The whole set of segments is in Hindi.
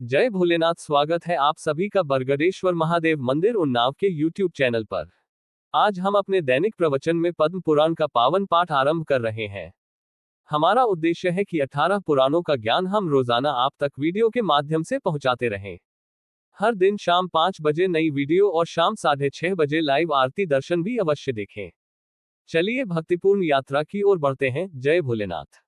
जय भोलेनाथ। स्वागत है आप सभी का बरगदेश्वर महादेव मंदिर उन्नाव के YouTube चैनल पर। आज हम अपने दैनिक प्रवचन में पद्म पुराण का पावन पाठ आरंभ कर रहे हैं। हमारा उद्देश्य है कि 18 पुराणों का ज्ञान हम रोजाना आप तक वीडियो के माध्यम से पहुंचाते रहें। हर दिन शाम 5 बजे नई वीडियो और शाम 6:30 बजे लाइव आरती दर्शन भी अवश्य देखें। चलिए भक्तिपूर्ण यात्रा की ओर बढ़ते हैं। जय भोलेनाथ।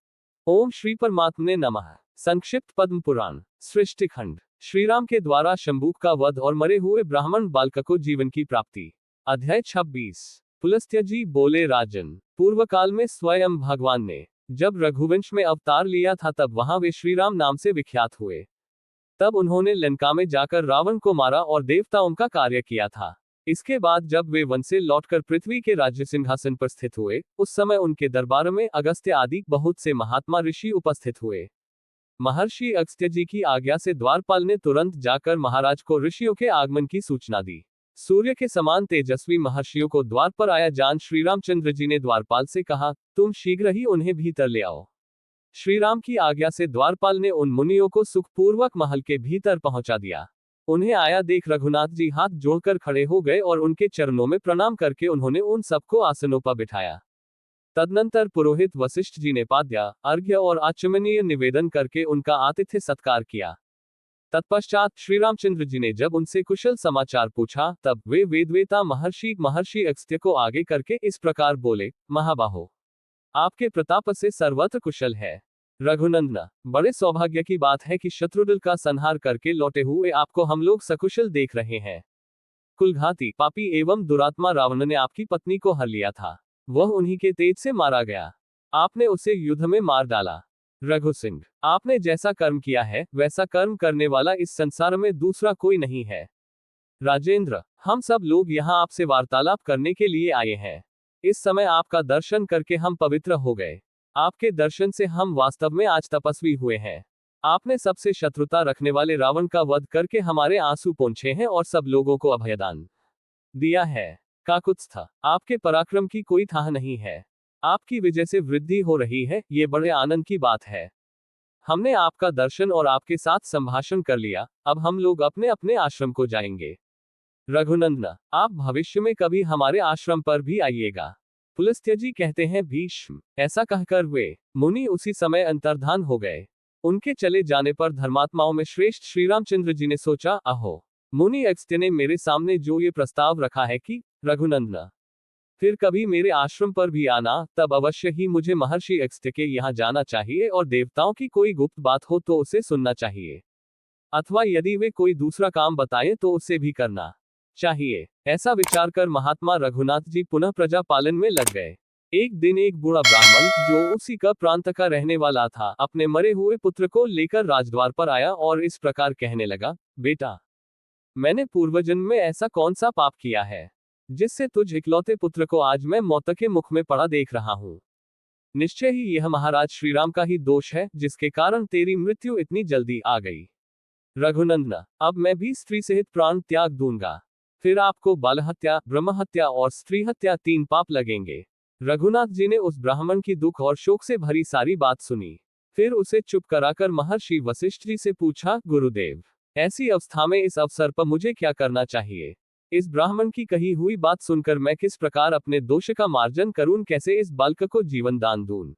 ओम श्री परमात्मने नमः। संक्षिप्त पद्म पुराण सृष्टि खंड। श्रीराम के द्वारा शंभूक का वध और मरे हुए ब्राह्मण बालक को जीवन की प्राप्ति। अध्याय 26। पुलस्त्य जी बोले, राजन, पूर्व काल में स्वयं भगवान ने जब रघुवंश में अवतार लिया था तब वहां वे श्रीराम नाम से विख्यात हुए। तब उन्होंने लंका में जाकर रावण को मारा और देवताओं का कार्य किया था। इसके बाद जब वे वन से लौटकर पृथ्वी के राज्य सिंहासन पर स्थित हुए, उस समय उनके दरबार में अगस्त्य आदि बहुत से महात्मा ऋषि उपस्थित हुए। महर्षि अगस्त्य जी की आज्ञा से द्वारपाल ने तुरंत जाकर महाराज को ऋषियों के आगमन की सूचना दी। सूर्य के समान तेजस्वी महर्षियों को द्वार पर आया जान श्री रामचंद्र जी ने द्वारपाल से कहा, तुम शीघ्र ही उन्हें भीतर ले आओ। श्रीराम की आज्ञा से द्वारपाल ने उन मुनियों को सुखपूर्वक महल के भीतर पहुंचा दिया। उन्हें आया देख रघुनाथ जी हाथ जोड़कर खड़े हो गए और उनके चरणों में प्रणाम करके उन्होंने उन सबको आसनों पर बिठाया। तदनंतर पुरोहित वशिष्ठ जी ने पाद्या, अर्घ्य और आचमनीय निवेदन करके उनका आतिथ्य सत्कार किया। तत्पश्चात श्री रामचंद्र जी ने जब उनसे कुशल समाचार पूछा, तब वे वेदवेता महर्षि अगस्त्य को आगे करके इस प्रकार बोले, महाबाहो, आपके प्रताप से सर्वत्र कुशल है। रघुनंदन, बड़े सौभाग्य की बात है कि शत्रुदल का संहार करके लौटे हुए आपको हम लोग सकुशल देख रहे हैं। कुलघाती पापी एवं दुरात्मा रावण ने आपकी पत्नी को हर लिया था, वह उन्हीं के तेज से मारा गया। आपने उसे युद्ध में मार डाला। रघु सिंह, आपने जैसा कर्म किया है वैसा कर्म करने वाला इस संसार में दूसरा कोई नहीं है। राजेंद्र, हम सब लोग यहाँ आपसे वार्तालाप करने के लिए आए हैं। इस समय आपका दर्शन करके हम पवित्र हो गए। आपके दर्शन से हम वास्तव में आज तपस्वी हुए हैं। आपने सबसे शत्रुता रखने वाले रावण का वध करके हमारे आंसू पोंछे हैं और सब लोगों को अभयदान दिया है। काकुत्स्थ, आपके पराक्रम की कोई थाह नहीं है। आपकी विजय से वृद्धि हो रही है, ये बड़े आनंद की बात है। हमने आपका दर्शन और आपके साथ संभाषण कर लिया, अब हम लोग अपने अपने आश्रम को जाएंगे। रघुनंदन, आप भविष्य में कभी हमारे आश्रम पर भी आइएगा। पुलस्त्य जी कहते हैं, भीष्म, ऐसा कहकर वे मुनि उसी समय अंतर्धान हो गए। उनके चले जाने पर धर्मात्माओं में श्रेष्ठ श्री रामचंद्र जी ने सोचा, अहो, मुनि अगस्त्य ने मेरे सामने जो ये प्रस्ताव रखा है कि रघुनंदन, फिर कभी मेरे आश्रम पर भी आना, तब अवश्य ही मुझे महर्षि अगस्त्य के यहाँ जाना चाहिए और देवताओं की कोई गुप्त बात हो तो उसे सुनना चाहिए, अथवा यदि वे कोई दूसरा काम बताएं तो उसे भी करना चाहिए। ऐसा विचार कर महात्मा रघुनाथ जी पुनः प्रजा पालन में लग गए। एक दिन एक बूढ़ा ब्राह्मण, जो उसी का प्रांत का रहने वाला था, अपने मरे हुए पुत्र को लेकर राजद्वार पर आया और इस प्रकार कहने लगा, बेटा, मैंने पूर्वजन्म में ऐसा कौन सा पाप किया है जिससे तुझ इकलौते पुत्र को आज मैं मौत के मुख में पड़ा देख रहा हूं। निश्चय ही यह महाराज श्रीराम का ही दोष है जिसके कारण तेरी मृत्यु इतनी जल्दी आ गई। रघुनंदन, अब मैं भी स्त्री सहित प्राण त्याग दूंगा, फिर आपको बाल हत्या, ब्रह्म हत्या और स्त्री हत्या 3 पाप लगेंगे। रघुनाथ जी ने उस ब्राह्मण की दुख और शोक से भरी सारी बात सुनी। फिर उसे चुप कराकर महर्षि वशिष्ठ जी से पूछा, गुरुदेव, ऐसी अवस्था में इस अवसर पर मुझे क्या करना चाहिए? इस ब्राह्मण की कही हुई बात सुनकर मैं किस प्रकार अपने दोष का मार्जन करूं, कैसे इस बालक को जीवन दान दूं?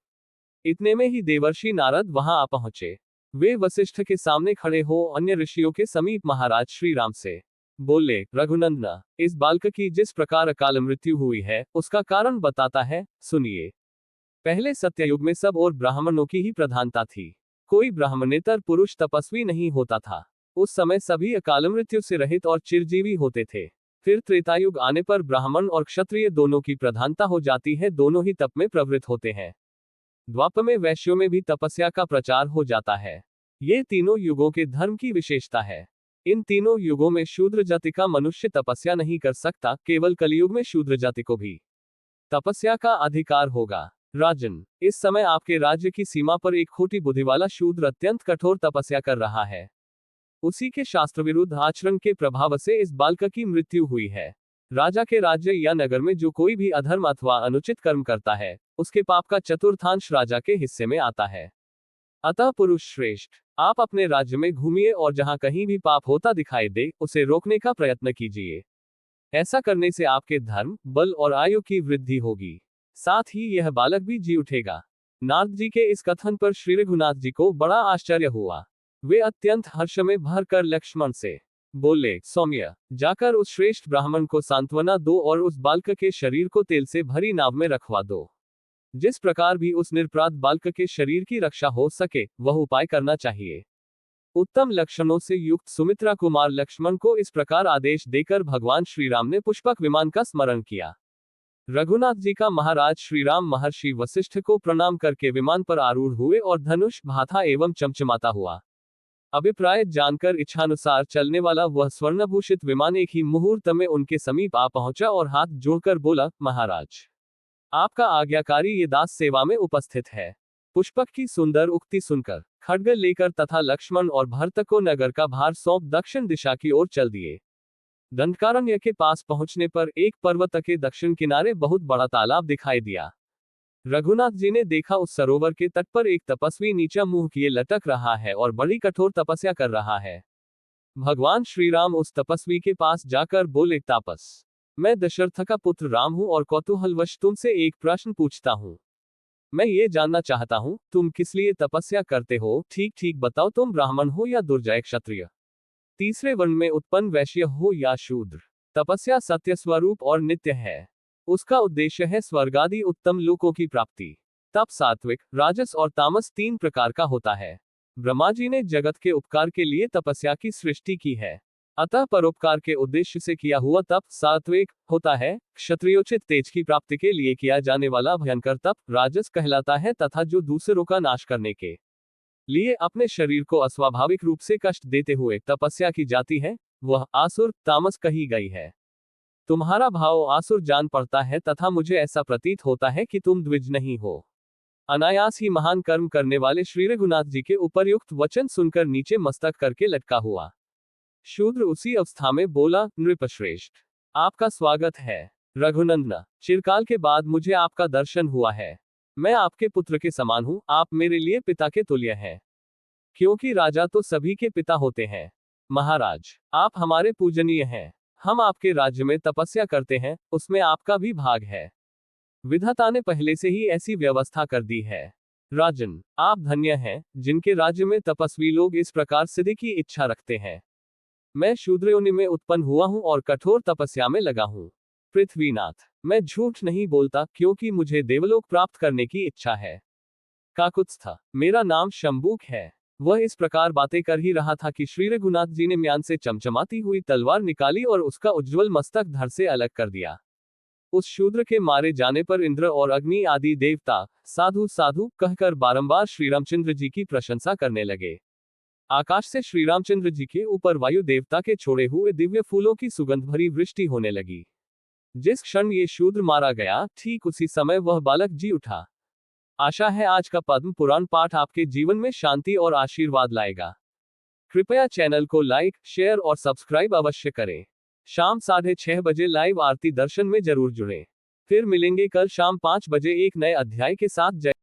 इतने में ही देवर्षि नारद वहां आ पहुंचे। वे वशिष्ठ के सामने खड़े हो अन्य ऋषियों के समीप महाराज श्री राम से बोले, रघुनंदन, इस बालक की जिस प्रकार अकाल मृत्यु हुई है उसका कारण बताता है, सुनिए। पहले सत्ययुग में सब और ब्राह्मणों की ही प्रधानता थी। कोई ब्राह्मणेतर पुरुष तपस्वी नहीं होता था। उस समय सभी अकाल मृत्यु से रहित और चिरजीवी होते थे। फिर त्रेतायुग आने पर ब्राह्मण और क्षत्रिय दोनों की प्रधानता हो जाती है, दोनों ही तप में प्रवृत्त होते हैं। द्वापर में वैश्यों में भी तपस्या का प्रचार हो जाता है। ये तीनों युगों के धर्म की विशेषता है। इन तीनों युगों में शूद्र जाति का मनुष्य तपस्या नहीं कर सकता, केवल कलयुग में शूद्र जाति को भी तपस्या का अधिकार होगा। राजन, इस समय आपके राज्य की सीमा पर एक खोटी बुद्धि वाला शूद्र अत्यंत कठोर तपस्या कर रहा है। उसी के शास्त्र विरुद्ध आचरण के प्रभाव से इस बालक की मृत्यु हुई है। राजा के राज्य या नगर में जो कोई भी अधर्म अथवा अनुचित कर्म करता है, उसके पाप का चतुर्थांश राजा के हिस्से में आता है। अतः पुरुष श्रेष्ठ, आप अपने राज्य में घूमिए और जहां कहीं भी पाप होता दिखाई दे उसे रोकने का प्रयत्न कीजिए। ऐसा करने से आपके धर्म, बल और आयु की वृद्धि होगी। साथ ही यह बालक भी जी उठेगा। नारद जी के इस कथन पर श्री रघुनाथ जी को बड़ा आश्चर्य हुआ। वे अत्यंत हर्ष में भर कर लक्ष्मण से बोले, सौम्य, जाकर उस श्रेष्ठ ब्राह्मण को सांत्वना दो और उस बालक के शरीर को तेल से भरी नाव में रखवा दो। जिस प्रकार भी उस निरपराध बालक के शरीर की रक्षा हो सके वह उपाय करना चाहिए। उत्तम लक्षणों से युक्त सुमित्रा कुमार लक्ष्मण को इस प्रकार आदेश देकर भगवान श्री राम ने पुष्पक विमान का स्मरण किया। रघुनाथ जी का महाराज श्री राम महर्षि वशिष्ठ को प्रणाम करके विमान पर आरूढ़ हुए और धनुष भाथा एवं चमचमाता हुआ अभिप्राय जानकर इच्छानुसार चलने वाला वह स्वर्णभूषित विमान एक ही मुहूर्त में उनके समीप आ पहुंचा और हाथ जोड़कर बोला, महाराज, आपका आज्ञाकारी ये दास सेवा में उपस्थित है। पुष्पक की सुंदर उक्ति सुनकर खड्ग लेकर तथा लक्ष्मण और भरत को नगर का भार सौंप दक्षिण दिशा की ओर चल दिए। दंडकारण्य के पास पहुंचने पर एक पर्वत के दक्षिण किनारे बहुत बड़ा तालाब दिखाई दिया। रघुनाथ जी ने देखा उस सरोवर के तट पर एक तपस्वी नीचा मुंह किए लटक रहा है और बड़ी कठोर तपस्या कर रहा है। भगवान श्री राम उस तपस्वी के पास जाकर बोले, तापस, मैं दशरथ का पुत्र राम हूं और कौतूहलवश तुमसे एक प्रश्न पूछता हूं। मैं ये जानना चाहता हूं, तुम किस लिए तपस्या करते हो? ठीक ठीक बताओ, तुम ब्राह्मण हो या दुर्जय क्षत्रिय, तीसरे वर्ण में उत्पन्न वैश्य हो या शूद्र? तपस्या सत्य स्वरूप और नित्य है। उसका उद्देश्य है स्वर्ग आदि उत्तम लोकों की प्राप्ति। तप सात्विक, राजस और तामस 3 प्रकार का होता है। ब्रह्मा जी ने जगत के उपकार के लिए तपस्या की सृष्टि की है। अतः परोपकार के उद्देश्य से किया हुआ तप सात्विक होता है। क्षत्रियोचित तेज की प्राप्ति के लिए किया जाने वाला भयंकर तप राजस कहलाता है तथा जो दूसरों का नाश करने के लिए अपने शरीर को अस्वाभाविक रूप से कष्ट देते हुए तपस्या की जाती है वह आसुर तामस कही गई है। तुम्हारा भाव आसुर जान पड़ता है तथा मुझे ऐसा प्रतीत होता है कि तुम द्विज नहीं हो। अनायास ही महान कर्म करने वाले श्री रघुनाथ जी के उपर्युक्त वचन सुनकर नीचे मस्तक करके लटका हुआ शूद्र उसी अवस्था में बोला, नृपश्रेष्ठ, आपका स्वागत है। रघुनंदन, चिरकाल के बाद मुझे आपका दर्शन हुआ है। मैं आपके पुत्र के समान हूं, आप मेरे लिए पिता के तुल्य हैं। क्योंकि राजा तो सभी के पिता होते हैं। महाराज, आप हमारे पूजनीय हैं। हम आपके राज्य में तपस्या करते हैं, उसमें आपका भी भाग है। विधाता ने पहले से ही ऐसी व्यवस्था कर दी है। राजन, आप धन्य हैं जिनके राज्य में तपस्वी लोग इस प्रकार सिद्धि की इच्छा रखते हैं। मैं शूद्र योनि में उत्पन्न हुआ हूं और कठोर तपस्या में लगा हूं। पृथ्वीनाथ, मैं झूठ नहीं बोलता क्योंकि मुझे देवलोक प्राप्त करने की इच्छा है। काकुत्स्थ, मेरा नाम शंबुक है। वह इस प्रकार बातें कर ही रहा था कि श्री रघुनाथ जी ने म्यान से चमचमाती हुई तलवार निकाली और उसका उज्ज्वल मस्तक धड़ से अलग कर दिया। उस शूद्र के मारे जाने पर इंद्र और अग्नि आदि देवता साधु साधु कहकर बारंबार श्री रामचंद्र जी की प्रशंसा करने लगे। आकाश से श्री रामचंद्र जी के ऊपर वायु देवता के छोड़े हुए दिव्य फूलों की सुगंध भरी वृष्टि होने लगी। जिस क्षण ये शूद्र मारा गया ठीक उसी समय वह बालक जी उठा। आशा है आज का पद्म पुराण पाठ आपके जीवन में शांति और आशीर्वाद लाएगा। कृपया चैनल को लाइक, शेयर और सब्सक्राइब अवश्य करें। शाम 6:30 बजे लाइव आरती दर्शन में जरूर जुड़ें। फिर मिलेंगे कल शाम 5 बजे एक नए अध्याय के साथ। जय